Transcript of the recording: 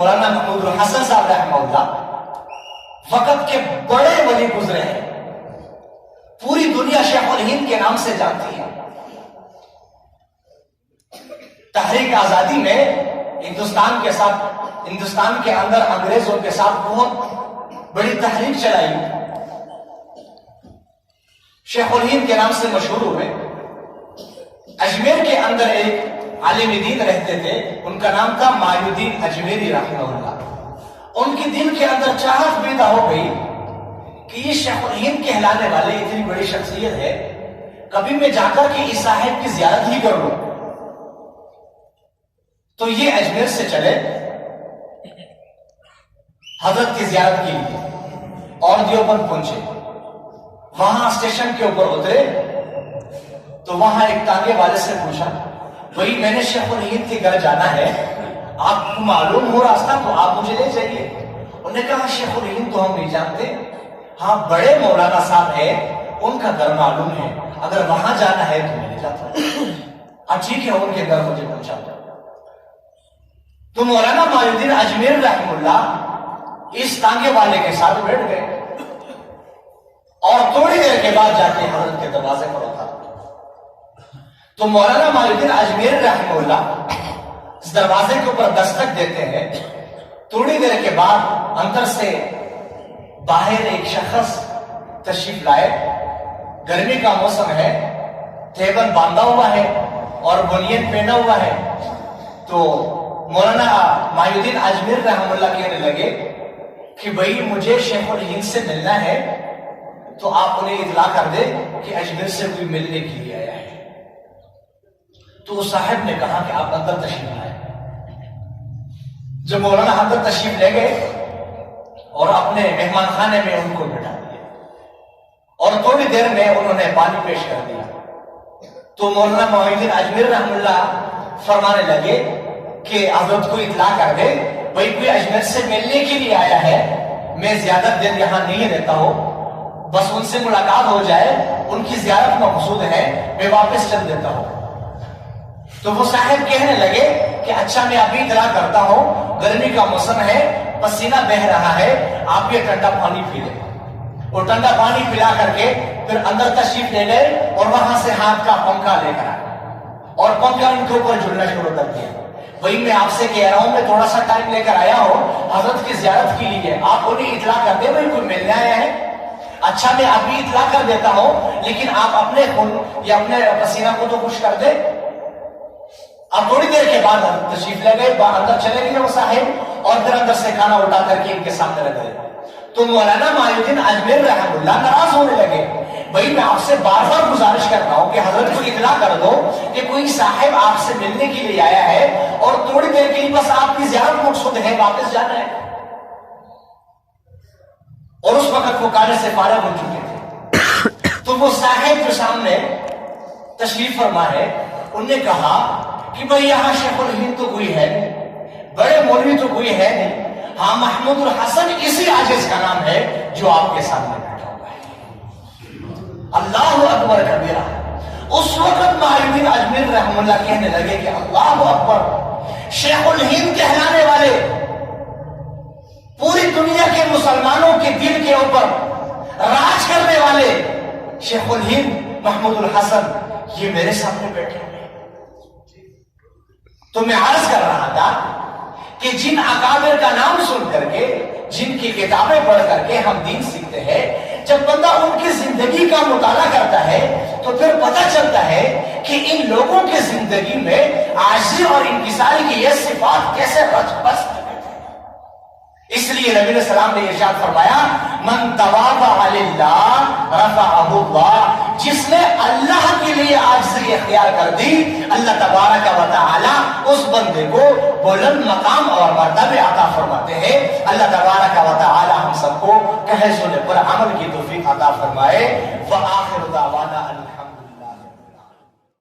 مولانا محمود الحسن صاحب رحمہ اللہ وقت کے بڑے ولی گزرے ہیں، پوری دنیا شیخ الہند کے نام سے جانتی ہے۔ تحریک آزادی میں ہندوستان کے اندر انگریزوں کے ساتھ بہت بڑی تحریک چلائی، شیخ الہند کے نام سے مشہور ہوئے۔ اجمیر کے اندر ایک عالم دین رہتے تھے، ان کا نام تھا مایو الدین اجمیری رحمہ اللہ۔ ان کی دل کے اندر چاہت پیدا ہو گئی کہ یہ شیخ الہند کہلانے والے اتنی بڑی شخصیت ہے، کبھی میں جا کر کے اس صاحب کی زیارت ہی کر لوں۔ تو یہ اجمیر سے چلے حضرت کی زیارت کے لیے اور دیوبند پہنچے۔ وہاں اسٹیشن کے اوپر اترے تو وہاں ایک تانگے والے سے پوچھا، بھائی میں نے شیخ الہند کے گھر جانا ہے، آپ کو معلوم ہو راستہ تو آپ مجھے لے جائیے۔ انہوں نے کہا شیخ الہند تو ہم نہیں جانتے، ہاں بڑے مولانا صاحب ہے ان کا گھر معلوم ہے، اگر وہاں جانا ہے تو میں لے جاتا ہوں۔ ٹھیک ہے، ان کے گھر مجھے پہنچا دو۔ تو مولانا مایو الدین اجمیر رحمہ اللہ اس تانگے والے کے ساتھ بیٹھ گئے اور تھوڑی دیر کے بعد جا کے حضرت کے دروازے پر اترا۔ تو مولانا مایو الدین اجمیر رحمہ اللہ اس دروازے کے اوپر دستک دیتے ہیں۔ تھوڑی دیر کے بعد اندر سے باہر ایک شخص تشریف لائے۔ گرمی کا موسم ہے، تیبن باندھا ہوا ہے اور بنیان پہنا ہوا ہے۔ تو مولانا مایو الدین اجمیر رحمہ اللہ کہنے لگے کہ بھائی مجھے شیخ الہند سے ملنا ہے، تو آپ انہیں اطلاع کر دیں کہ اجمیر سے کوئی ملنے کے لیے آیا ہے۔ تو صاحب نے کہا کہ آپ اندر تشریف لائیں۔ جب مولانا اندر تشریف لے گئے اور اپنے مہمان خانے میں ان کو بٹھا دیا اور تھوڑی دیر میں انہوں نے پانی پیش کر دیا، تو مولانا مایو الدین اجمیر رحمہ اللہ فرمانے لگے کہ حضرت کو اطلاع کر دے، بھائی کوئی اجمیر سے ملنے کے لیے آیا ہے، میں زیادہ دیر یہاں نہیں رہتا ہوں، بس ان سے ملاقات ہو جائے، ان کی زیارت مقصود ہے، میں واپس چل دیتا ہوں۔ تو وہ صاحب کہنے لگے کہ اچھا میں ابھی اطلاع کرتا ہوں، گرمی کا موسم ہے، پسینہ بہہ رہا ہے، آپ یہ ٹھنڈا پانی پی لیں۔ اور ٹھنڈا پانی پلا کر کے پھر اندر تشریف لے گئے اور وہاں سے ہاتھ کا پنکھا لے کر آئے اور پنکھا ان کے اوپر جھولنا شروع کر دیا۔ وہی میں آپ سے کہہ رہا ہوں، میں تھوڑا سا ٹائم لے کر آیا ہوں حضرت کی زیارت کے لیے، آپ انہیں اطلاع کر دیں بھائی کوئی ملنے آیا ہے۔ اچھا میں ابھی اطلاع کر دیتا ہوں، لیکن آپ اپنے خون یا اپنے پسینہ کو تو خوش کر دیں۔ اب تھوڑی دیر کے بعد تشریف لے گئے، اندر چلے گئے وہ صاحب اور پھر اندر سے کھانا اٹھا کر کے ان کے سامنے رکھ گئے۔ تو مولانا مایو الدین اجمیر رحمہ اللہ ناراض ہونے لگے، بھائی میں آپ سے بار بار گزارش کرتا ہوں کہ حضرت کو اطلاع کر دو کہ کوئی صاحب آپ سے ملنے کے لیے آیا ہے اور تھوڑی دیر کے لیے بس آپ کی زیارت مقصود ہے، واپس جانا ہے۔ اور اس وقت وہ کانے سے فارغ ہو چکے تھے۔ تو وہ صاحب جو سامنے تشریف فرما ہے، انہوں نے کہا کہ بھئی یہاں شیخ الہند تو کوئی ہے نہیں، بڑے مولوی تو کوئی ہے نہیں، ہاں محمود الحسن اسی عاجز کا نام ہے جو آپ کے سامنے بیٹھا ہوا ہے۔ اللہ اکبر کبیرہ۔ اس وقت مایو الدین اجمیر رحمہ اللہ کہنے لگے کہ اللہ اکبر، شیخ الہند کہلانے والے، پوری دنیا کے مسلمانوں کے دل کے اوپر راج کرنے والے شیخ الہند محمود الحسن یہ میرے سامنے بیٹھے ہوئے۔ تو میں عرض کر رہا تھا کہ جن اکابر کا نام سن کر کے، جن کی کتابیں پڑھ کر کے ہم دین سیکھتے ہیں، جب بندہ ان کی زندگی کا مطالعہ کرتا ہے تو پھر پتہ چلتا ہے کہ ان لوگوں کی زندگی میں عاجزی اور انکساری کی یہ صفات کیسے رچ بس۔ اس لیے نبی علیہ السلام نے ارشاد فرمایا، من تواضع للہ رفعہ اللہ، جس نے اللہ کے لیے عاجزی اختیار کر دی، اللہ تبارک و تعالی اس بندے کو بلند مقام اور مرتبے عطا فرماتے ہیں۔ اللہ تبارک و تعالی ہم سب کو کہے سنے پر عمل کی توفیق عطا فرمائے۔ وآخر دعوانا الحمد